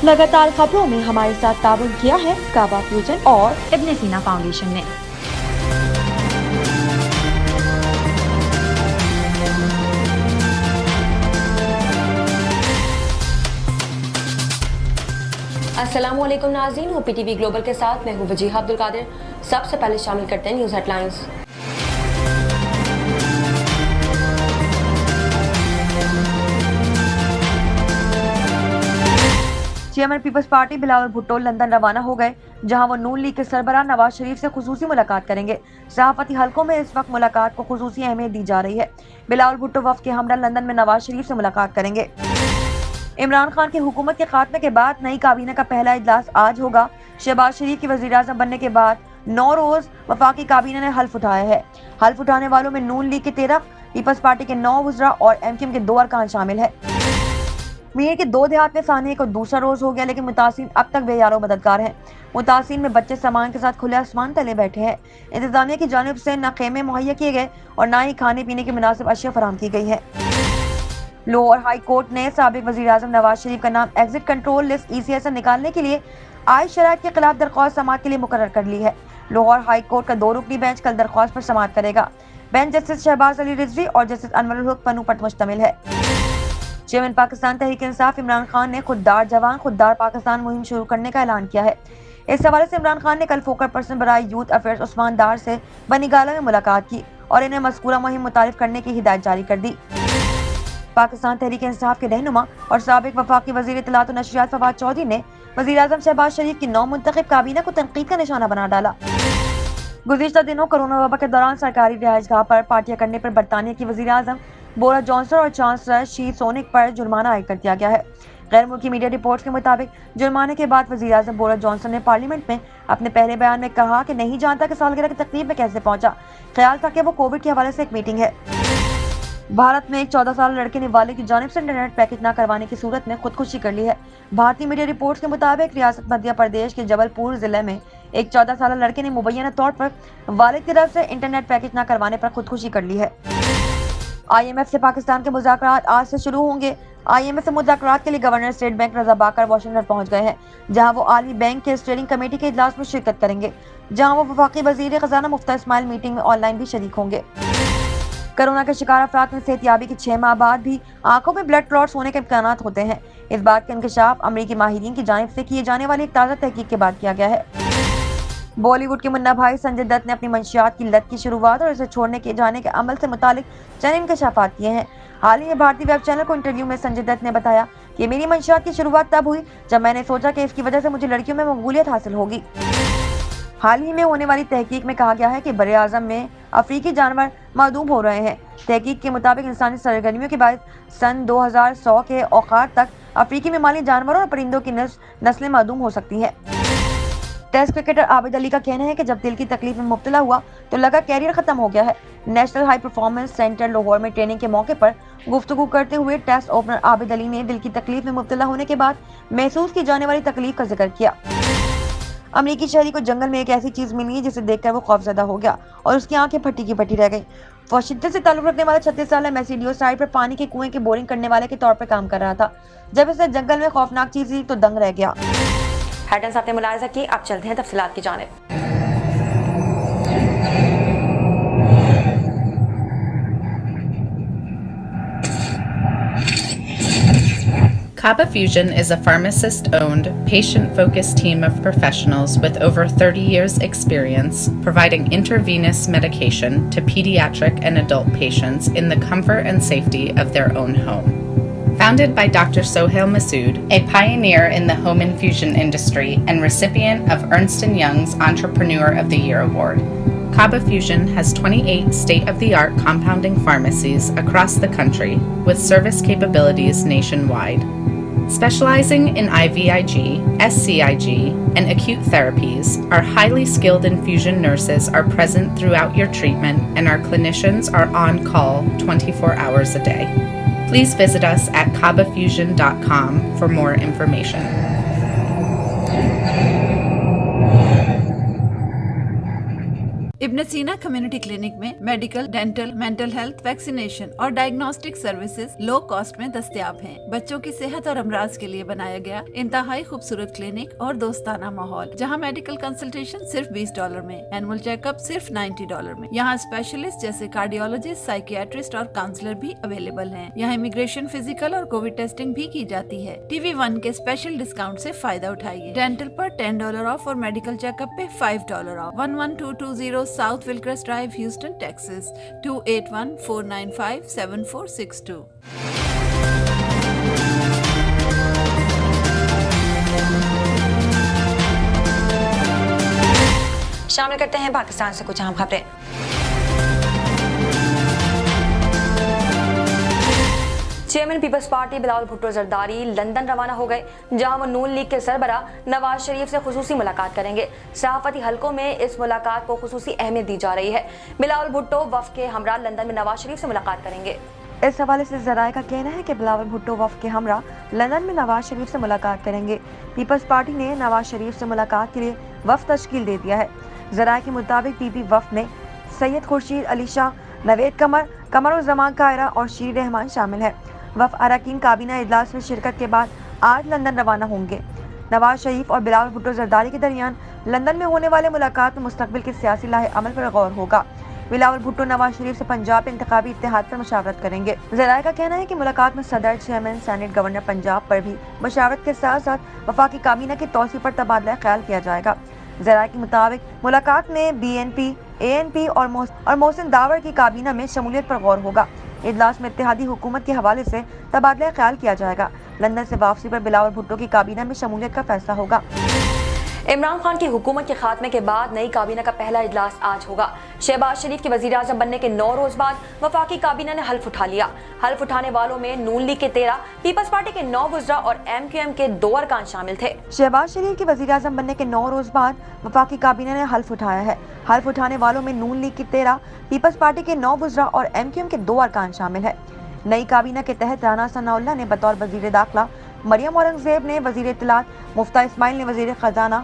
लगातार खबरों में हमारे साथ ताउन किया है काबा फ्यूजन और इब्ने सीना फाउंडेशन ने। अस्सलामुअलैकुम नाज़रीन, हूँ PTV ग्लोबल के साथ मैं हूँ वजीहा अब्दुल कादिर। सबसे पहले शामिल करते हैं news headlines. Chairman Peoples Party Bilawal Bhutto London रवाना हो गए, जहां वो नून लीग के सरबराह नवाज शरीफ से खुसूसी मुलाकात करेंगे। सहाफती हलकों में इस वक्त मुलाकात को खुसूसी अहमियत दी जा रही है। बिलावल भुट्टो वफ्द के हमरा लंदन में नवाज शरीफ से मुलाकात करेंगे। इमरान खान की हुकूमत के खात्मे के बाद नई काबीना का पहला इजलास आज होगा। शहबाज शरीफ की वज़ीर-ए-आज़म बनने के बाद 9 रोज वफाकी काबीना ने हल्फ उठाया है। हल्फ उठाने वालों में नून लीग के 13, पीपल्स पार्टी के 9 वज़रा और MQM के 2 अरकान शामिल है। मीर के 2 देहात में सानवी को दूसरा रोज हो गया, लेकिन मुतासिन अब तक बेयारो मददगार हैं। मुतासिन में बच्चे सामान के साथ खुले आसमान तले बैठे हैं। इंतजामिया की जानिब से न खेमे मुहैया किए गए और न ही खाने पीने की मुनासिब अशिया फराहम की गई है। लाहौर हाई कोर्ट ने साबिक वज़ीर-ए-आज़म नवाज शरीफ का नाम एग्जिट कंट्रोल लिस्ट ECI से निकालने के लिए आयद शराइत के खिलाफ दरख्वास्त समाअत के लिए मुकर्रर कर ली है। लाहौर हाई कोर्ट का 2 रुकनी बेंच कल दरख्वास्त पर समाअत करेगा। बेंच जस्टिस शहबाज अली रिजवी और जस्टिस अनवरुल हक पन्नू पर मुश्तमिल है। चेयरमैन पाकिस्तान तहरीक इंसाफ इमरान खान ने खुददार जवान खुददार पाकिस्तान मुहिम शुरू करने का ऐलान किया है। इस हवाले से इमरान खान ने कल फोकल पर्सन बराए यूथ अफेयर्स उस्मान दार से बनीगाला में मुलाकात की और इन्हें मज़कूरा मुहिम मुतारिफ करने की हिदायत जारी कर दी। पाकिस्तान तहरीक इंसाफ के रहनुमा और साबिक वफाकी वज़ीर इत्तलात और नशरियात फवाद चौधरी ने वज़ीर-ए-आज़म शहबाज शरीफ की नौ मुंतखब काबीना को तनकीद का निशाना बना डाला। गुज़िश्ता दिनों कोरोना वबा के दौरान सरकारी रिहाइशगाह पर पार्टियां करने पर बरतानिया की वज़ीर-ए-आज़म बोरिस जॉनसन और चांसलर शी सोनिक पर जुर्माना आयद कर दिया गया है। गैर मुल्की मीडिया रिपोर्ट्स के मुताबिक जुर्माने के बाद वज़ीर-ए-आज़म बोरिस जॉनसन ने पार्लियामेंट में अपने पहले बयान में कहा कि नहीं जानता कि सालगिरह की तकरीब में कैसे पहुंचा। ख्याल था कि वो कोविड के हवाले से एक मीटिंग है। भारत में एक 14 साल लड़के ने वालिद की जानिब से इंटरनेट पैकेज न करवाने की सूरत में खुदकुशी कर ली है। भारतीय मीडिया रिपोर्ट्स के मुताबिक रियासत मध्य प्रदेश के जबलपुर जिले में एक 14 साल लड़के ने मुबैना तौर पर वालिद की तरफ से इंटरनेट पैकेज न करवाने पर खुदकुशी कर ली है। IMF से पाकिस्तान के मुज़ाकरात आज से शुरू होंगे। IMF से मुज़ाकरात के लिए गवर्नर स्टेट बैंक रज़ा बाकर वाशिंगटन पहुंच गए हैं, जहां वो आलमी बैंक के स्टीयरिंग कमेटी के इजलास में शिरकत करेंगे, जहां वो वफाकी वज़ीर खजाना मुफ्ता इस्माइल मीटिंग में ऑनलाइन भी शरीक होंगे। कोरोना के शिकार अफराद में सेहतियाबी के 6 माह बाद भी आंखों में ब्लड क्लॉट्स होने के इम्कान होते हैं। इस बात का इंकशाफ अमरीकी माहिरीन की जानिब से किए जाने वाली एक ताज़ा तहकीक के बाद किया गया है। बॉलीवुड के मुन्ना भाई संजय दत्त ने अपनी मंशियात की लत की शुरुआत और इसे छोड़ने के जाने के अमल से मुतालिक चंद इंकशाफात किए हैं। हाल ही में भारतीय वेब चैनल को इंटरव्यू में संजय दत्त ने बताया कि मेरी मंशियात की शुरुआत तब हुई जब मैंने सोचा कि इसकी वजह से मुझे लड़कियों में मकबूलियत हासिल होगी। हाल ही में होने वाली तहकीक में कहा गया है कि बरे आज़म में अफ्रीकी जानवर मादूम हो रहे हैं। तहकीक के मुताबिक इंसानी सरगर्मियों के बाद सन 2100 के औकात तक अफ्रीकी ममाली जानवरों और परिंदों की नस्लें मादूम हो सकती हैं। टेस्ट क्रिकेटर आबिद अली का कहना है कि जब दिल की तकलीफ में मुब्तला हुआ तो लगा कैरियर खत्म हो गया है। National high performance centre Lahore में ट्रेनिंग के मौके पर गुफ्तगू करते हुए टेस्ट ओपनर आबिद अली ने दिल की तकलीफ में मुब्तला होने के बाद महसूस की जाने वाली तकलीफ का जिक्र किया। अमरीकी शहरी को जंगल में एक ऐसी चीज मिली जिसे देखकर वो खौफजदा हो गया और उसकी आंखें फटी की फटी रह गईं। वो शिद्दत से ताल्लुक रखने वाला 36 साल मैसिडियो साइड पर पानी के कुएं की बोरिंग करने वाले के तौर पर काम कर रहा था। जब इसे जंगल में खौफनाक चीज दी तो दंग रह गया। हेडलाइंस आपने मुलाहिजा की, अब चलते हैं तफसीलात की जानिब। Kaba Fusion is a pharmacist-owned, patient-focused team of professionals with over 30 years' experience providing intravenous medication to pediatric and adult patients in the comfort and safety of their own home. Founded by Dr. Sohail Masood, a pioneer in the home infusion industry and recipient of Ernst & Young's Entrepreneur of the Year award, Kaba Fusion has 28 state-of-the-art compounding pharmacies across the country with service capabilities nationwide. Specializing in IVIG, SCIG, and acute therapies, our highly skilled infusion nurses are present throughout your treatment and our clinicians are on call 24 hours a day. Please visit us at kabafusion.com for more information. इब्न सीना community clinic में medical, dental, mental health, vaccination और diagnostic services low cost में दस्तयाब हैं। बच्चों की सेहत और अमराज के लिए बनाया गया इंतहाई खूबसूरत क्लिनिक और दोस्ताना माहौल, जहां मेडिकल कंसल्टेशन सिर्फ $20 में, एनुअल चेकअप सिर्फ $90 में। यहाँ स्पेशलिस्ट जैसे कार्डियोलॉजिस्ट, साइकियाट्रिस्ट और काउंसलर भी अवेलेबल हैं। यहाँ इमिग्रेशन, फिजिकल और कोविड टेस्टिंग भी की जाती है। TV1 के स्पेशल डिस्काउंट से फायदा उठाइए। डेंटल पर $10 ऑफ और मेडिकल चेकअप पे $5 of. 11220 South Wilcrest Drive, Houston, Texas 281-495-7462। शामिल करते हैं पाकिस्तान से कुछ अहम खबरें। चेयरमैन पीपल्स पार्टी बिलावल भुट्टो जरदारी लंदन रवाना हो गए, जहां वो नून लीग के सरबराह नवाज शरीफ से खुसूसी मुलाकात करेंगे। सहाफती हलकों में इस मुलाकात को खुसूसी अहमियत दी जा रही है। बिलावल भुट्टो वफ़द के हमरा लंदन में नवाज शरीफ से मुलाकात करेंगे। इस हवाले से ज़राए का कहना है कि बिलावल भुट्टो वफ़द के हमरा लंदन में नवाज शरीफ से मुलाकात करेंगे। पीपल्स पार्टी ने नवाज शरीफ से मुलाकात के लिए वफ़द तश्कील दे दिया है। ज़राए के मुताबिक पीपी वफ़द में सैयद खुर्शीद अली शाह, नवेद कमरुज़्ज़मान कायरा और शीर रहमान शामिल है। वफ़द अरकान काबीना इजलास में शिरकत के बाद आज लंदन रवाना होंगे। नवाज शरीफ और बिलावल भुट्टो जरदारी के दरमियान लंदन में होने वाले मुलाकात में मुस्तकबिल के सियासी लाहे अमल पर गौर होगा। बिलावल भुट्टो नवाज शरीफ से पंजाब इंतखाबी इत्तेहाद पर मुशावरत करेंगे। ज़राए का कहना है कि मुलाकात में सदर, चेयरमैन, सेनेट, गवर्नर पंजाब पर भी मुशावरत के साथ साथ वफाकी काबीना की तौसी पर तबादला ख्याल किया जाएगा। ज़राए के मुताबिक मुलाकात में BNP, ANP और मोहसिन दावर की काबीना में शमूलियत पर गौर होगा। इजलास में इत्तेहादी हुकूमत के हवाले से तबादला ख्याल किया जाएगा। लंदन से वापसी पर बिलावल भुट्टो की काबीना में शमूलियत का फैसला होगा। इमरान खान की हुकूमत के खात्मे के बाद नई काबीना का पहला इजलास आज होगा। शहबाज शरीफ के वजीर आज़म बनने के 9 रोज बाद वफाकी काबीना ने हल्फ उठा लिया। हल्फ उठाने वालों में नून लीग के 13, पीपल्स पार्टी के 9 वज़रा और MQM के 2 अरकान शामिल थे। शहबाज शरीफ के वजीर आज़म बनने के 9 रोज बाद वफाकी काबीना ने हल्फ उठाया है। हल्फ उठाने वालों में नून लीग की 13, पीपल्स पार्टी के 9 वज़रा और MQM के 2 अरकान शामिल है। नई काबीना के तहत राना सनाउल्लाह ने बतौर वजीर दाखिला, मरियम औरंगजेब ने वजीर इत्तलात, मुफ्ता इस्माइल ने वजीर खजाना,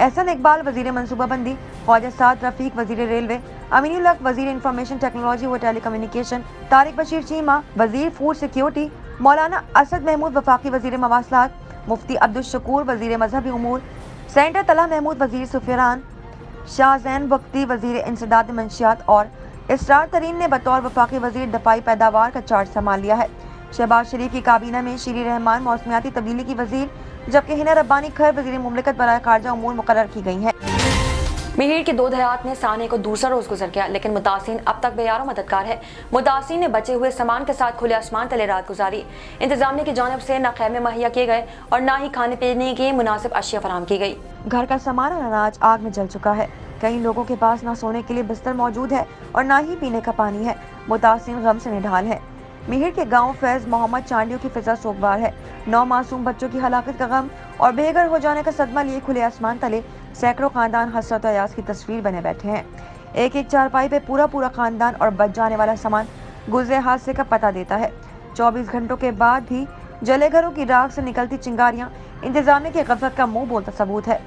एहसन इकबाल वजीर मनसूबाबंदी, ख्वाजा साद रफीक वजीर रेलवे, अमीनुल हक वजीर इंफॉर्मेशन टेक्नोलॉजी व टेलीकम्युनिकेशन, तारिक बशीर चीमा वजीर फूड सिक्योरिटी, मौलाना असद महमूद वफाकी वजीर मवासलात, मुफ्ती अब्दुल शकूर वजीर मजहबी उमूर, सेनेटर तला महमूद वजीर सुफियान, शाहजैन बख्ती वजीर इंसदाद मंशियात और इसरार तरीन ने बतौर वफाकी वजीर दफाई पैदावार का चार्ज संभाल लिया है। शहबाज शरीफ की काबीना में शीर रहमान मौसमियाती तब्दीली की वजीर, जबकि हिना रब्बानी खैर वजीर मुमलिकत बराए खारजा उमूर मुकर्रर की गई हैं। मिहिर की 2 दहात में साने को दूसरा रोज गुजर गया, लेकिन मुतासिन अब तक बेयारो मददगार है। मुतासिन ने बचे हुए सामान के साथ खुले आसमान तले रात गुजारी। इंतजामिया की जानिब से न खैमे मुहैया किए गए और न ही खाने पीने की मुनासिब अशिया फराहम की गई। घर का सामान और अनाज आग में जल चुका है। कई लोगों के पास न सोने के लिए बिस्तर मौजूद है और न ही पीने का पानी है। मुतासिन गम से निढाल है। मिहिर के गांव फैज मोहम्मद चांडियों की फिजा सोगवार है। 9 मासूम बच्चों की हलाकत का गम और बेघर हो जाने का सदमा लिए खुले आसमान तले सैकड़ों खानदान हसरत और यास की तस्वीर बने बैठे हैं। एक चारपाई पे पूरा खानदान और बच जाने वाला सामान गुजरे हादसे का पता देता है। 24 घंटों के बाद भी जले घरों की राख से निकलती चिंगारियां इंतजामिया की गफलत का मुंह बोलता सबूत है।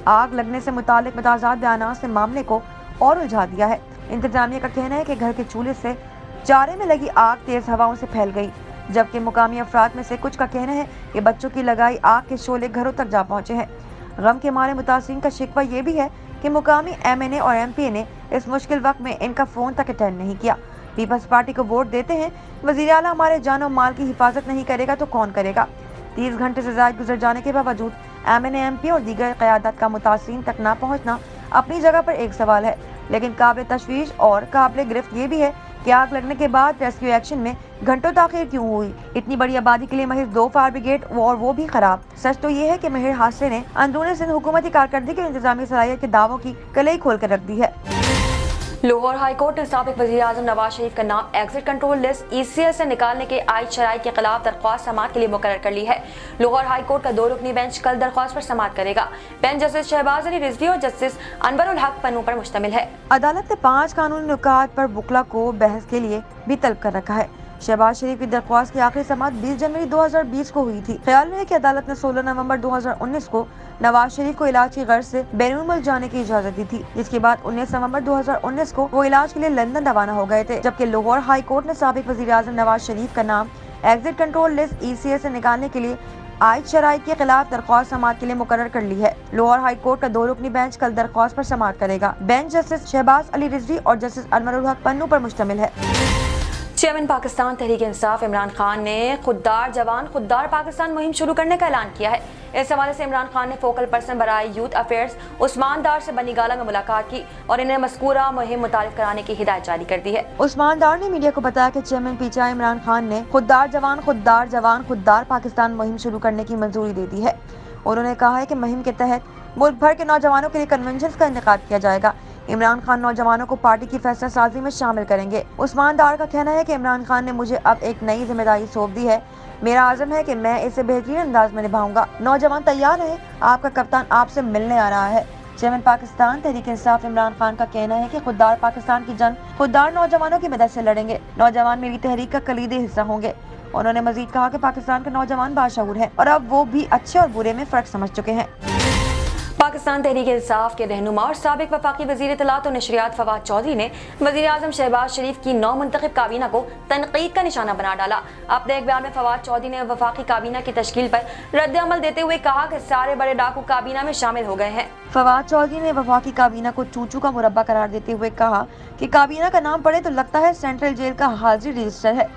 आग लगने से मुतालिक मुताजाद बयानात ने मामले को और उलझा दिया है। इंतजामिया का कहना है कि घर के चूल्हे से चारे में लगी आग तेज हवाओं से फैल गई, जबकि मुकामी अफराद में से कुछ का कहना है कि बच्चों की लगाई आग के शोले घरों तक जा पहुंचे हैं। गम के मारे मुतासिरीन का शिकवा ये भी है कि मुकामी MNA और MP ने इस मुश्किल वक्त में इनका फोन तक अटेंड नहीं किया। पीपल्स पार्टी को वोट देते हैं, वज़ीर आला हमारे जान और माल की हिफाजत नहीं करेगा तो कौन करेगा। 30 घंटे से ज़ायद गुजर जाने के बावजूद MNA MP और दीगर क़यादत का मुतासिरीन तक ना पहुँचना अपनी जगह पर एक सवाल है, लेकिन काबिल तशवीश और काबिल गिरफ्त ये भी है कि आग लगने के बाद रेस्क्यू एक्शन में घंटों ताखिर क्यों हुई। इतनी बड़ी आबादी के लिए महज 2 फायर ब्रिगेड और वो भी खराब। सच तो ये है कि मिहिर हादसे ने अंदरूनी सिंध हुकूमती कारकर्दगी और इंतजामी सलाहियत के दावों की कलई खोल कर रख दी है। लाहौर हाई कोर्ट ने साबिक वज़ीर आज़म नवाज शरीफ का नाम एग्जिट कंट्रोल लिस्ट ECL से निकालने के आयद शराइत के खिलाफ दरख्वास्त समाअत के लिए मुकर्रर कर ली है। लाहौर हाई कोर्ट का 2 रुकनी बेंच कल दरख्वास्त पर समाअत करेगा। बेंच जस्टिस शहबाज अली रिजवी और जस्टिस अनवरुल हक पन्नू पर मुश्तमिल है। अदालत ने 5 कानूनी नुकात पर वकला को बहस के लिए भी तलब कर रखा है। शहबाज शरीफ की दरख्वास्त की आखिरी समाअत 20 जनवरी 2020 को हुई थी। ख्याल में है कि अदालत ने 16 नवंबर 2019 को नवाज शरीफ को इलाज की गर्ज से बैरून मुल्क जाने की इजाजत दी थी, जिसके बाद 19 नवंबर 2019 को वो इलाज के लिए लंदन रवाना हो गए थे। जबकि लाहौर हाई कोर्ट ने साबिक वजीर आजम नवाज शरीफ का नाम एग्जिट कंट्रोल लिस्ट ECA से निकालने के लिए आयद शराइत के खिलाफ दरख्वास्त समाअत के लिए मुकर्रर कर ली है। लाहौर हाई कोर्ट का 2 रुकनी बेंच कल दरख्वास्त पर समाअत करेगा। बेंच जस्टिस शहबाज अली रिजवी और जस्टिस अनवर उल हक पन्नू पर मुश्तमिल है। चेयरमैन पाकिस्तान तहरीक इंसाफ इमरान खान ने खुददार जवान खुददार पाकिस्तान मुहिम शुरू करने का ऐलान किया है। इस हवाले से इमरान खान ने फोकल पर्सन बराए यूथ अफेयर्स उस्मान दार से बनी गाला में मुलाकात की और इन्हें मज़कूरा मुहिम मुतारिफ कराने की हिदायत जारी कर दी है। उस्मान दार ने मीडिया को बताया कि चेयरमैन PTI इमरान खान ने खुददार जवान खुददार पाकिस्तान मुहिम शुरू करने की मंजूरी दे दी है। उन्होंने कहा है कि मुहिम के तहत मुल्क भर के नौजवानों के लिए कन्वेंशन का इनेकाद किया जाएगा। इमरान खान नौजवानों को पार्टी की फैसला साजी में शामिल करेंगे। उस्मान दार का कहना है कि इमरान खान ने मुझे अब एक नई जिम्मेदारी सौंप दी है। मेरा आज़म है कि मैं इसे बेहतरीन अंदाज में निभाऊंगा। नौजवान तैयार है, आपका कप्तान आपसे मिलने आ रहा है। चेयरमैन पाकिस्तान तहरीक इंसाफ इमरान खान का कहना है कि खुददार पाकिस्तान की जंग खुददार नौजवानों की मदद से लड़ेंगे। नौजवान मेरी तहरीक का कलीदी हिस्सा होंगे। उन्होंने मजीद कहा कि पाकिस्तान के नौजवान बाशऊर हैं और अब वो भी अच्छे और बुरे में फर्क समझ चुके हैं। पाकिस्तान तहरीक इंसाफ के रहनुमा और साबिक वफाकी वजीर इत्तलात और नशरियात फवाद चौधरी ने वजीर आजम शहबाज शरीफ की नौमुंतखब काबीना को तनकीद का निशाना बना डाला। अपने एक बयान में फवाद चौधरी ने वफाकी काबीना की तश्कील पर रद्द-ए-अमल देते हुए कहा कि सारे बड़े डाकू काबीना में शामिल हो गए हैं। फवाद चौधरी ने वफाकी काबीना को चूचू का मुरब्बा करार देते हुए कहा कि काबीना का नाम पढ़े तो लगता है सेंट्रल जेल का हाजिरी रजिस्टर है।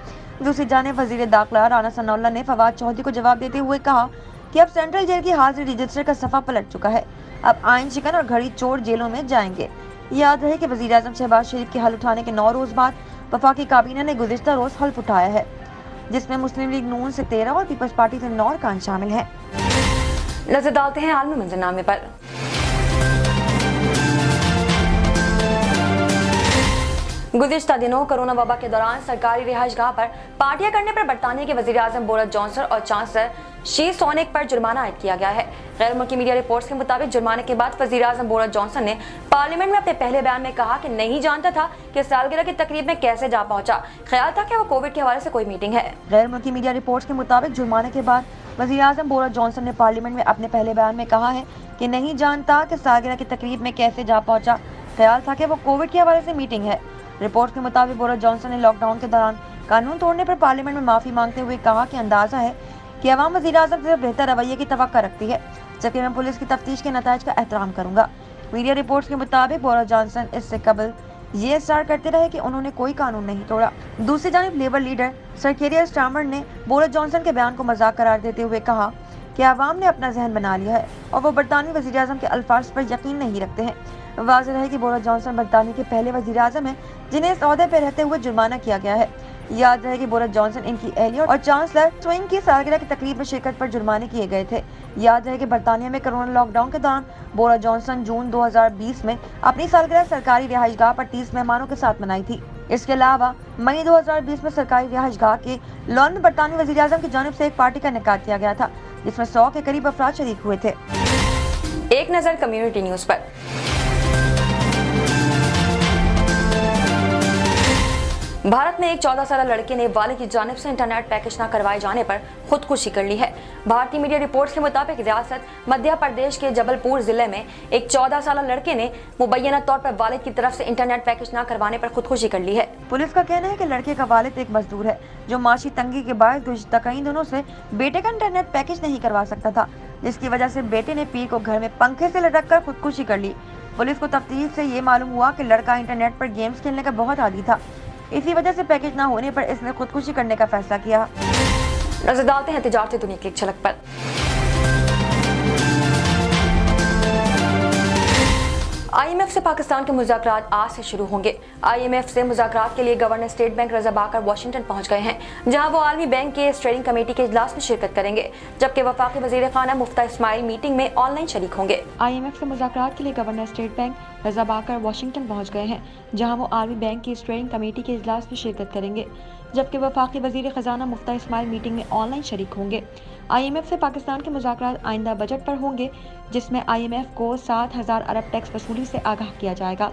दूसरी जानिब वजीर दाखिला राना सनाउल्लाह ने फवाद चौधरी को जवाब देते हुए कहा कि अब सेंट्रल जेल की हाजिरी रजिस्टर का सफा पलट चुका है। अब आइन शिकन और घड़ी चोर जेलों में जाएंगे। याद रहे कि वजीर आजम शहबाज शरीफ के हल्फ उठाने के 9 रोज बाद वफाकी काबीना ने गुज़िश्ता रोज हल्फ उठाया है, जिसमें मुस्लिम लीग नून से 13 और पीपल्स पार्टी से 9 अरकान शामिल हैं। नजर डालते हैं आलमी मंजरनामे पर। गुज़िश्ता दिनों कोरोना वबा के दौरान सरकारी रिहाइशगाह पर पार्टियां करने पर बरतानिया के वजीर आजम बोरिस जॉनसन और चांसलर शी सोनेक पर जुर्माना आयद किया गया है। गैर मुल्की मीडिया रिपोर्ट्स के मुताबिक जुर्माने के बाद वजीर आजम बोरिस जॉनसन ने पार्लियामेंट में अपने पहले बयान में कहा कि नहीं जानता था कि सालगिरह की तकरीब में कैसे जा पहुंचा। ख्याल था कि वो कोविड के हवाले से कोई मीटिंग है। गैर मुल्की मीडिया रिपोर्ट्स के मुताबिक जुर्माने के बाद वजीर आजम बोरिस जॉनसन ने पार्लियामेंट में अपने पहले बयान में कहा है कि नहीं जानता कि सालगिरह की तकरीब में कैसे जा पहुंचा। ख्याल था कि वो कोविड के हवाले से मीटिंग है। रिपोर्ट के मुताबिक बोरिस जॉनसन ने लॉकडाउन के दौरान कानून तोड़ने पर पार्लियामेंट में माफी मांगते हुए कहा कि अंदाजा है कि अवाम वज़ीर आज़म से बेहतर रवैये की तवक्को रखती है, जबकि मैं पुलिस की तफ्तीश के नताइज का एहतराम करूंगा। मीडिया रिपोर्ट्स के मुताबिक बोरिस जॉनसन इससे कबल ये इस्रार करते रहे कि उन्होंने कोई कानून नहीं तोड़ा। दूसरी जानिब लेबर लीडर सर कीयर स्टारमर ने बोरिस जॉनसन के बयान को मजाक करार देते हुए कहा कि अवाम ने अपना जहन बना लिया है और वो बरतानवी वज़ीर आज़म के अल्फाज पर यकीन नहीं रखते हैं। वाज़ेह है कि बोरिस जॉनसन बरतानिया के पहले वज़ीर आज़म हैं जिन्हें इस ओहदे पर रहते हुए जुर्माना किया गया है। याद रहे कि बोरिस जॉनसन इनकी एहलिया और चांसलर स्विंग की सालगिरह की तकरीब में शिरकत पर जुर्माने किए गए थे। याद रहे कि बरतानिया में कोरोना लॉकडाउन के दौरान बोरिस जॉनसन जून 2020 में अपनी सालगिरह सरकारी रिहाइशगाह पर 30 मेहमानों के साथ मनाई थी। इसके अलावा मई 2020 में सरकारी रिहाइशगाह के लॉन में बरतानवी वज़ीर आज़म की जानिब से एक पार्टी का इनेकाद किया गया था, जिसमें 100 के करीब अफराद शरीक हुए थे। एक नजर कम्युनिटी न्यूज पर। भारत में एक 14 साल लड़के ने वालिद की जानिब से इंटरनेट पैकेज न करवाए जाने पर खुदकुशी कर ली है। भारतीय मीडिया रिपोर्ट्स के मुताबिक रियासत मध्य प्रदेश के जबलपुर जिले में एक 14 साल लड़के ने मुबैना तौर पर वालिद की तरफ से इंटरनेट पैकेज न करवाने पर खुदकुशी कर ली है। पुलिस का कहना है कि लड़के का वालिद एक मजदूर है जो माशी तंगी के बायस गुज़िश्ता कई दिनों से बेटे का इंटरनेट पैकेज नहीं करवा सकता था, जिसकी वजह से बेटे ने पीर को घर में पंखे से लटक कर खुदकुशी कर ली। पुलिस को तफ्तीश से ये मालूम हुआ कि लड़का इंटरनेट पर गेम्स खेलने का बहुत आदी था। इसी वजह से पैकेज ना होने पर इसने खुदकुशी करने का फैसला किया। नजर डालते हैं तिजारती दुनिया की एक झलक पर। IMF से पाकिस्तान के मुज़ाकरात आज से शुरू होंगे। IMF से मुज़ाकरात के लिए गवर्नर स्टेट बैंक रज़ा बाकर वाशिंगटन पहुंच गए हैं, जहां वो आलमी बैंक के स्टीयरिंग कमेटी के इजलास में शिरकत करेंगे, जबकि वफाकी वज़ीर खाना मुफ्ता इस्माइल मीटिंग में ऑनलाइन शरीक होंगे। IMF से मुज़ाकरात के लिए गवर्नर स्टेट बैंक रज़ा बाकर वाशिंगटन पहुंच गए हैं, जहां वो आलमी बैंक की स्टीयरिंग कमेटी के इजलास में शिरकत करेंगे, जबकि वफाकी वज़ीर ख़जाना मुफ्ता इस्माइल मीटिंग में ऑनलाइन शरीक होंगे। IMF से पाकिस्तान के मुज़ाकरात आइंदा बजट पर होंगे, जिसमें IMF को 7,000 अरब टैक्स वसूली से आगाह किया जाएगा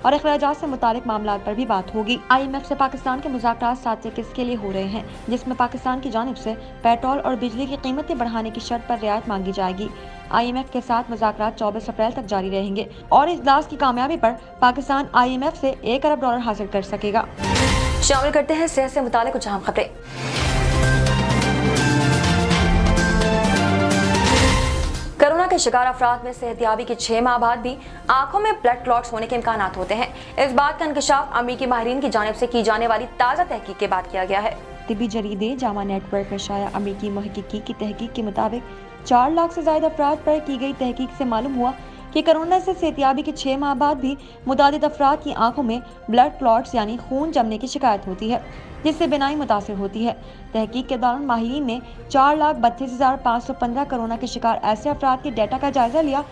और अखराजात से मुतालिक मामला पर भी बात होगी। IMF से पाकिस्तान के मुज़ाकरात 7 से 21 के लिए हो रहे हैं, जिसमें पाकिस्तान की जानिब से पेट्रोल और बिजली की कीमतें बढ़ाने की शर्त पर रियायत मांगी जाएगी। IMF के साथ मुज़ाकरात 24 अप्रैल तक जारी रहेंगे और इजलास की कामयाबी पर पाकिस्तान IMF से $1 अरब हासिल कर सकेगा। शामिल करते हैं सेहत से मुतालिक कुछ अहम खबरें। कोरोना के शिकार अफराद में सेहतियाबी के 6 माह बाद भी आंखों में ब्लड क्लॉट्स होने के इम्कान होते हैं। इस बात का इंकशाफ अमरीकी माहिरीन की जानिब से की जाने वाली ताज़ा तहकीक के बाद किया गया है। तिब्बी जरीदे जामा नेटवर्क में शाया अमरीकी मुहक्किकी की तहकीक के मुताबिक 4 लाख से ज्यादा अफराद पर की गई तहकीक से मालूम हुआ कि कोरोना से सेहतियाबी के 6 माह बाद भी मुतादिद अफराद की आंखों में ब्लड क्लॉट्स यानी खून जमने की शिकायत होती है, जिससे बिनाई मुतासिर होती है। तहकीक के दौरान माहिरीन ने 4,32,515 कोरोना के शिकार ऐसे अफराद के डेटा का जायजा लिया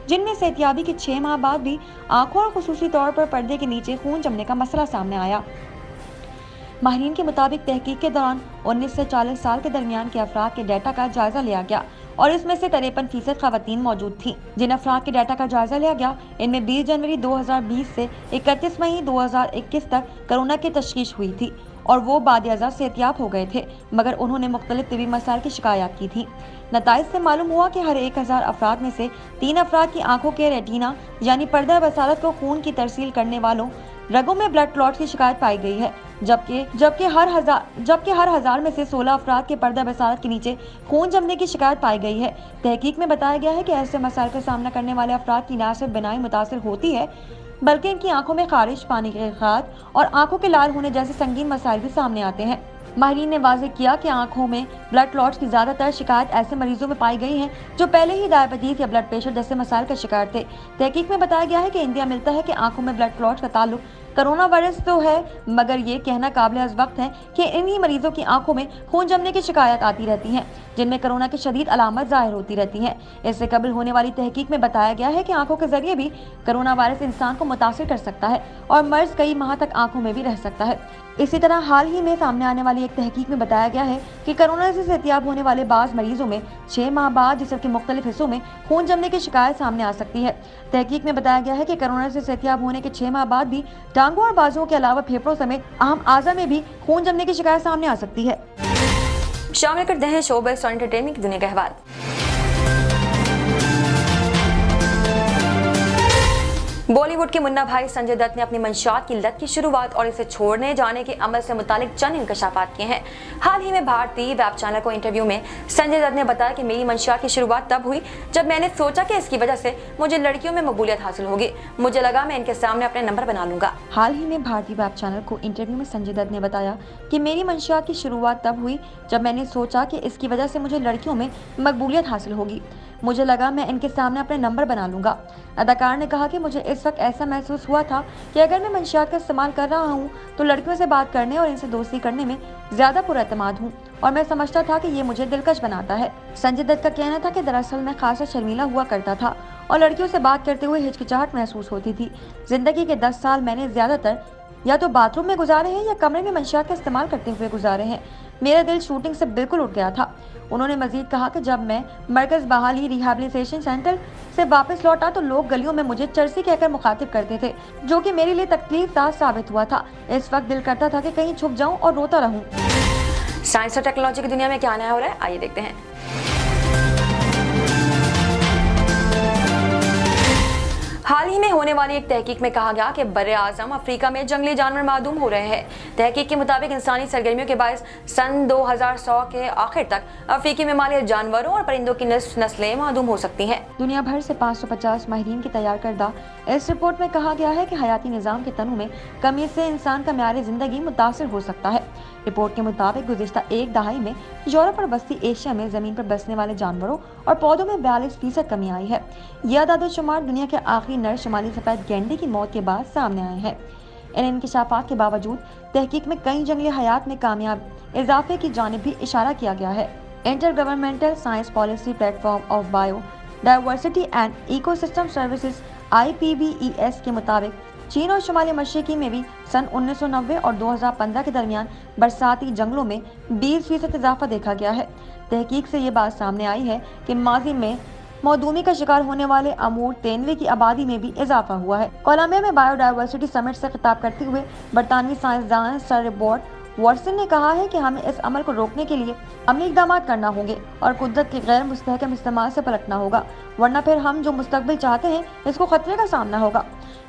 जिनमें सेहतियाबी के 6 माह बाद भी आंखों और खुसूसी तौर पर पर्दे के नीचे खून जमने का मसला सामने आया। माहिरीन के मुताबिक तहकीक के दौरान 19 से 40 साल के दरमियान के अफराद के डाटा का जायजा लिया गया और इसमें से 53% खवातीन मौजूद थीं। जिन अफराद के डाटा का जायजा लिया गया, इनमें 20 जनवरी 2020 से 31 मई 2021 तक कोरोना की तशखीस हुई थी और वो बादियाज़ा सेहतियाब हो गए थे, मगर उन्होंने मुख्तलिफ तिबी मसाइल की शिकायत की थी। नताइज से मालूम हुआ कि हर 1000 अफराद में से 3 अफराद की आंखों के रेटिना यानी पर्दा बसारत को खून की तरसील करने वालों रगों में ब्लड क्लॉट की शिकायत पाई गई है, जबकि हर हजार में से 16 अफराद के पर्दा बसारत के नीचे खून जमने की शिकायत पाई गई है। तहकीक में बताया गया है कि ऐसे मसाइल का सामना करने वाले अफराद की न सिर्फ बिनाई मुतासिर होती है, बल्कि इनकी आंखों में खारिश, पानी के खाद और आंखों के लाल होने जैसे संगीन मसाइल भी सामने आते हैं। माहिरीन ने वाज़ेह किया कि आंखों में ब्लड क्लॉट्स की ज्यादातर शिकायत ऐसे मरीजों में पाई गई है जो पहले ही डायबिटीज या ब्लड प्रेशर जैसे मसाइल का शिकार थे। तहकीक में बताया गया है कि इंदिया मिलता है कि आंखों में ब्लड क्लॉट्स का ताल्लुक कोरोना वायरस तो है, मगर ये कहना काबिल वक्त है कि इन्हीं मरीजों की आंखों में खून जमने की शिकायत आती रहती हैं, जिनमें कोरोना की शदीद अलामत जाहिर होती रहती हैं। इससे कबल होने वाली तहकीक में बताया गया है कि आंखों के जरिए भी कोरोना वायरस इंसान को मुतासिर कर सकता है और मर्ज कई माह तक आंखों में भी रह सकता है। इसी तरह हाल ही में सामने आने वाली एक तहकीक में बताया गया है कि कोरोना से सेहतियाब होने वाले बाज़ मरीजों में 6 माह बाद जिस्म के मुख्तलिफ हिस्सों में खून जमने की शिकायत सामने आ सकती है। तहकीक में बताया गया है कि कोरोना से सेहतियाब होने के 6 माह बाद भी टांगों और बाजुओं के अलावा फेफड़ों समेत अहम आज़ा में भी खून जमने की शिकायत सामने आ सकती है। शामिल करते हैं शोबिज़ और एंटरटेनमेंट की दुनिया का अहवाल। बॉलीवुड के मुन्ना भाई संजय दत्त ने अपनी मंशात की लत की शुरुआत और इसे छोड़ने जाने के अमल से मुतालिक चंद इंकशाफात किए हैं। हाल ही में भारतीय वेब चैनल को इंटरव्यू में संजय दत्त ने बताया कि मेरी मंशात की शुरुआत तब हुई जब मैंने सोचा कि इसकी वजह से मुझे लड़कियों में मकबूलियत हासिल होगी। मुझे लगा मैं इनके सामने अपने नंबर बना लूंगा। हाल ही में भारतीय वेब चैनल को इंटरव्यू में संजय दत्त ने बताया कि मेरी मंशात की शुरुआत तब हुई जब मैंने सोचा कि इसकी वजह से मुझे लड़कियों में मकबूलियत हासिल होगी। मुझे लगा मैं इनके सामने अपने नंबर बना लूंगा। अदाकार ने कहा कि मुझे इस वक्त ऐसा महसूस हुआ था कि अगर मैं मंशियात का इस्तेमाल कर रहा हूं तो लड़कियों से बात करने और इनसे दोस्ती करने में ज़्यादा पुरएतमाद हूं और मैं समझता था कि ये मुझे दिलकश बनाता है। संजय दत्त का कहना था कि दरअसल मैं खासा शर्मीला हुआ करता था और लड़कियों से बात करते हुए हिचकिचाहट महसूस होती थी। जिंदगी के 10 साल मैंने ज़्यादातर या तो बाथरूम में गुजारे हैं या कमरे में मंशियात का इस्तेमाल करते हुए गुजारे हैं। मेरा दिल शूटिंग से बिल्कुल उठ गया था। उन्होंने मजीद कहा कि जब मैं मरकज बहाली रिहैबिलिटेशन सेंटर से वापस लौटा तो लोग गलियों में मुझे चर्सी कहकर मुखातिब करते थे, जो कि मेरे लिए तकलीफदार साबित हुआ था। इस वक्त दिल करता था कि कहीं छुप जाऊं और रोता रहूं। साइंस और टेक्नोलॉजी की दुनिया में क्या नया हो रहा है, आइए देखते हैं। हाल ही में होने वाली एक तहकीक में कहा गया कि बर्रे आज़म अफ्रीका में जंगली जानवर मादूम हो रहे हैं। तहकीक के मुताबिक इंसानी सरगर्मियों के बायस सन 2100 के आखिर तक अफ्रीकी में मालिया जानवरों और परिंदों की नस्लें मादूम हो सकती हैं। दुनिया भर से 550 माहिरीन की तैयार करदा इस रिपोर्ट में कहा गया है कि हयाती निज़ाम के तनु में कमी से इंसान का म्यार ज़िंदगी मुतासिर हो सकता है। रिपोर्ट के मुताबिक गुज़िश्ता एक दहाई में यूरोप और बस्ती एशिया में ज़मीन पर बसने वाले जानवरों और पौधों में 42% कमी आई है। यह आदादोशुमार दुनिया के आखिरी नर शुमाली सफ़ेद गैंडे की मौत के बाद सामने आए हैं। इन इंकशाफात के बावजूद तहकीक में कई जंगली हयात में कामयाब इजाफे की जानिब भी इशारा किया गया है। Inter governmental science policy platform of bio diversity and ecosystem services IPBES के मुताबिक चीन और शुमाली मशरिकी में भी सन 1990 और 2015 के दरमियान बरसाती जंगलों में 20% इजाफा देखा गया है। तहकीक से ये बात सामने आई है कि माजी में मौदूमी का शिकार होने वाले अमूर तेनवे की आबादी में भी इजाफा हुआ है। कोलंबिया में बायोडायवर्सिटी समिट से खिताब करते हुए बरतानवी साइंसदान सर रॉबर्ट वॉटसन ने कहा है कि हमें इस अमल को रोकने के लिए अमली इक़दाम करना होंगे और कुदरत के गैर मुस्तहकम इस्तेमाल से पलटना होगा, वरना फिर हम जो मुस्तकबिल चाहते हैं इसको खतरे का सामना होगा।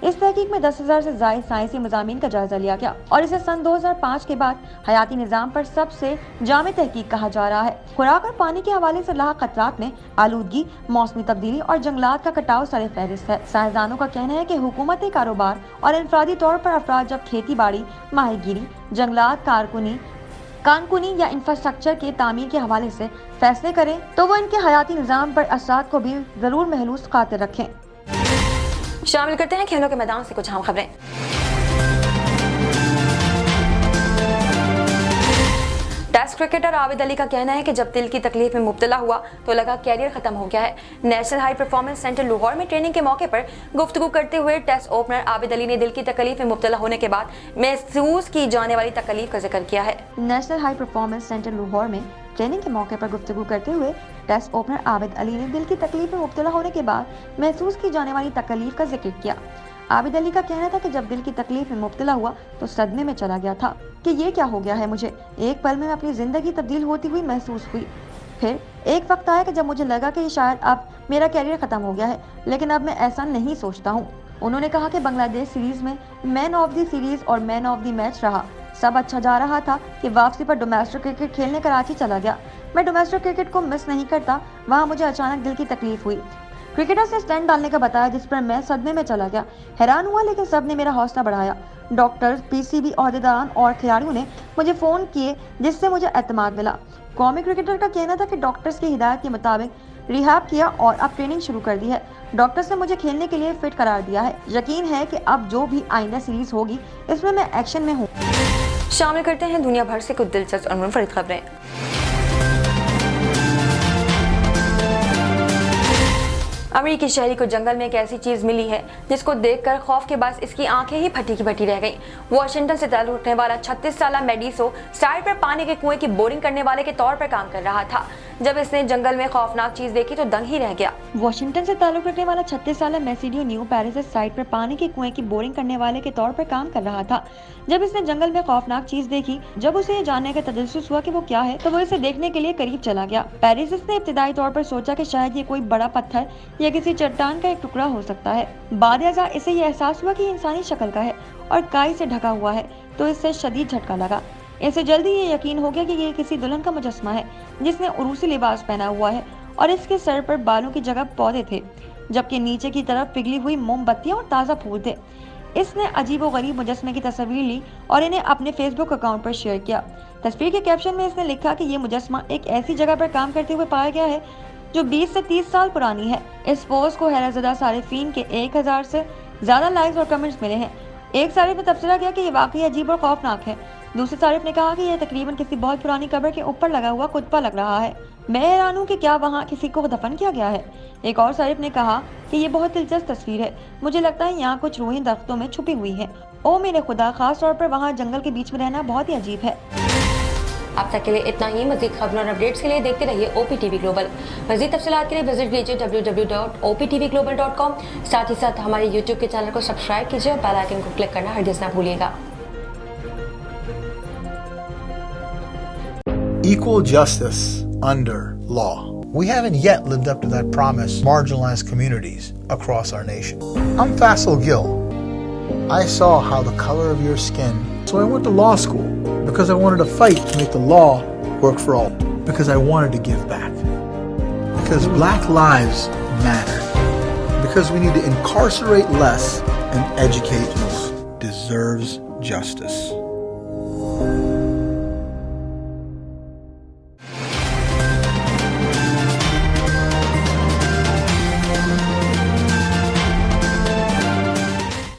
इस तहकीक में 10,000 से ज़ायद साइंसी मज़ामीन का जायजा लिया गया और इसे सन 2005 के बाद हयाती निज़ाम पर सबसे जामे तहकीक कहा जा रहा है। खुराक और पानी के हवाले से लाक खतरात में आलूदगी, मौसमी तब्दीली और जंगलात का कटाव सरे फहरिस्त है। साइंसदानों का कहना है कि हुकूमती कारोबार और इनफरादी तौर पर अफराद जब खेती बाड़ी, माहीगीरी, जंगलात, कानकुनी या इंफ्रास्ट्रक्चर के तामीर के हवाले से फैसले करें तो वो इनके हयाती निज़ाम पर असरात को भी जरूर महसूस खातिर रखें। शामिल करते हैं खेलों के मैदान से कुछ अहम खबरें। टेस्ट क्रिकेटर आबिद अली का कहना है कि जब दिल की तकलीफ में मुब्तला हुआ तो लगा कैरियर खत्म हो गया है। National high performance centre Lahore में ट्रेनिंग के मौके पर गुफ्तगू करते हुए टेस्ट ओपनर आबिद अली ने दिल की तकलीफ में मुब्तला होने के बाद महसूस की जाने वाली तकलीफ का जिक्र किया है। National high performance centre Lahore में ट्रेनिंग के मौके पर गुफ्तगू करते हुए टेस्ट ओपनर आबिद अली ने दिल की तकलीफ में मुब्तला होने के बाद महसूस की जाने वाली तकलीफ का जिक्र किया। आबिद अली का कहना था कि जब दिल की तकलीफ में मुब्तला हुआ तो सदमे में चला गया था कि ये क्या हो गया है मुझे। एक पल में अपनी ज़िंदगी तब्दील होती हुई महसूस हुई। फिर एक वक्त आया कि जब मुझे लगा कि शायद अब मेरा कैरियर ख़त्म हो गया है, लेकिन अब मैं ऐसा नहीं सोचता हूँ। उन्होंने कहा कि बांग्लादेश सीरीज़ में मैन ऑफ द सीरीज़ और मैन ऑफ द मैच रहा। सब अच्छा जा रहा था कि वापसी पर डोमेस्टिक क्रिकेट खेलने कराची चला गया। मैं डोमेस्टिक क्रिकेट को मिस नहीं करता। वहाँ मुझे अचानक दिल की तकलीफ हुई। क्रिकेटर से स्टैंड डालने का बताया, जिस पर मैं सदमे में चला गया। हैरान हुआ, लेकिन सब ने मेरा हौसला बढ़ाया। डॉक्टर्स, पीसीबी अहदेदारान और खिलाड़ियों ने मुझे फ़ोन किए, जिससे मुझे एतमाद मिला। कौमी क्रिकेटर का कहना था कि डॉक्टर्स की हिदायत के मुताबिक रिहैब किया और अब ट्रेनिंग शुरू कर दी है। डॉक्टर्स ने मुझे खेलने के लिए फिट करार दिया है। यकीन है कि अब जो भी आइंदा सीरीज होगी इसमें मैं एक्शन में हूँ। शामिल करते हैं दुनिया भर से कुछ दिलचस्प और मुनफरिद खबरें। अमेरिकी शहरी को जंगल में एक ऐसी चीज मिली है जिसको देखकर खौफ के बाद इसकी आंखें ही फटी की फटी रह गईं। वॉशिंगटन से ताल्लुक रखने वाला 36 साला मेडिसो साइड पर पानी के कुएं की बोरिंग करने वाले के तौर पर काम कर रहा था। जब इसने जंगल में खौफनाक चीज देखी तो दंग ही रह गया। वॉशिंगटन से ताल्लुक रखने वाला 36 साला मैसिडियो न्यू पेरिस साइट पर पानी के कुएं की बोरिंग करने वाले के तौर पर काम कर रहा था। जब इसने जंगल में खौफनाक चीज देखी, जब उसे ये जानने का तजस्सुस हुआ कि वो क्या है, तो वो इसे देखने के लिए करीब चला गया। पेरिस ने इब्तिदाई तौर पर सोचा कि शायद ये कोई बड़ा पत्थर या किसी चट्टान का एक टुकड़ा हो सकता है। बाद इसे ये एहसास हुआ कि ये इंसानी शक्ल का है और काई से ढका हुआ है, तो इससे शदीद झटका लगा। इसे जल्दी ये यकीन हो गया कि ये किसी दुल्हन का मुजस्मा है जिसने उरूसी लिबास पहना हुआ है और इसके सर पर बालों की जगह पौधे थे, जबकि नीचे की तरफ पिघली हुई मोमबत्तियां और ताज़ा फूल थे। इसने अजीबोगरीब मुजस्मे की तस्वीर ली और इन्हें अपने फेसबुक अकाउंट पर शेयर किया। तस्वीर के कैप्शन में इसने लिखा कि ये मुजस्मा एक ऐसी जगह पर काम करते हुए पाया गया है जो 20 से 30 साल पुरानी है। इस पोस्ट को हैरतज़दा सारिफीन के 1000 से ज़्यादा लाइक्स और कमेंट्स मिले हैं। एक सारिफ ने तबसरा किया कि ये वाकई अजीब और खौफनाक है। दूसरे सारिफ ने कहा कि यह तकरीबन किसी बहुत पुरानी कब्र के ऊपर लगा हुआ कुतुबा लग रहा है। मैं हैरान हूँ कि क्या वहाँ किसी को दफन किया गया है। एक और सारिफ ने कहा कि ये बहुत दिलचस्प तस्वीर है। मुझे लगता है यहाँ कुछ रूहें दरख्तों में छुपी हुई हैं। ओ मेरे खुदा, खास तौर पर वहाँ जंगल के बीच में रहना बहुत ही अजीब है। अब तक के लिए इतना ही। मज़ीद खबरों और अपडेट्स के लिए देखते रहिए OPTV ग्लोबल। मज़ीद तफसीलात के लिए विजिट कीजिए www.optvglobal.com। साथ ही साथ हमारे YouTube के चैनल को सब्सक्राइब कीजिए और बेल आइकन को क्लिक करना हरगिज़ ना भूलिएगा। Equal justice under law. We haven't yet lived up to that promise to marginalized communities across our nation. I'm Faisal Gill. I saw how the color of your skin, so I went to law school because I wanted to fight to make the law work for all. Because I wanted to give back. Because black lives matter. Because we need to incarcerate less and educate most. Deserves justice.